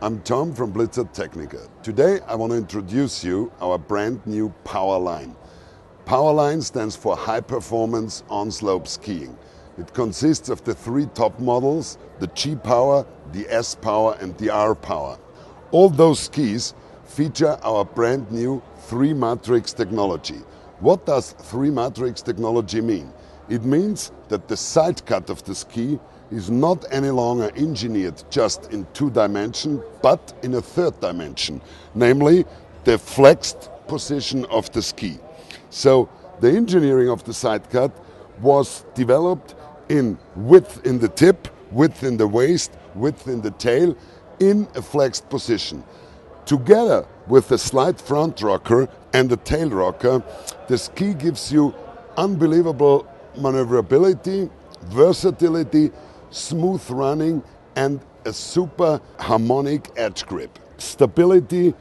I'm Tom from Blizzard Technica. Today I want to introduce you our brand new Power Line. Power Line stands for High Performance On-Slope Skiing. It consists of the three top models, the G Power, the S Power and the R Power. All those skis feature our brand new 3-matrix technology. What does 3-matrix technology mean? It means that the side cut of the ski is not any longer engineered just in 2 dimensions, but in a 3rd dimension, namely the flexed position of the ski. So the engineering of the side cut was developed in width in the tip, width in the waist, width in the tail, in a flexed position. Together with the slight front rocker and the tail rocker, the ski gives you unbelievable maneuverability, versatility, smooth running and a super harmonic edge grip. Stability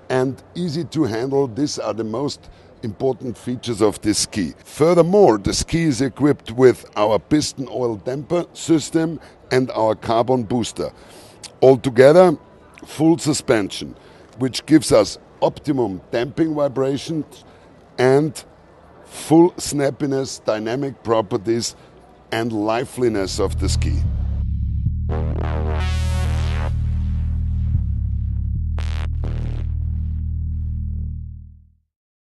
and easy to handle, these are the most important features of this ski. Furthermore, the ski is equipped with our piston oil damper system and our carbon booster. Altogether, full suspension, which gives us optimum damping vibrations and full snappiness, dynamic properties and liveliness of the ski.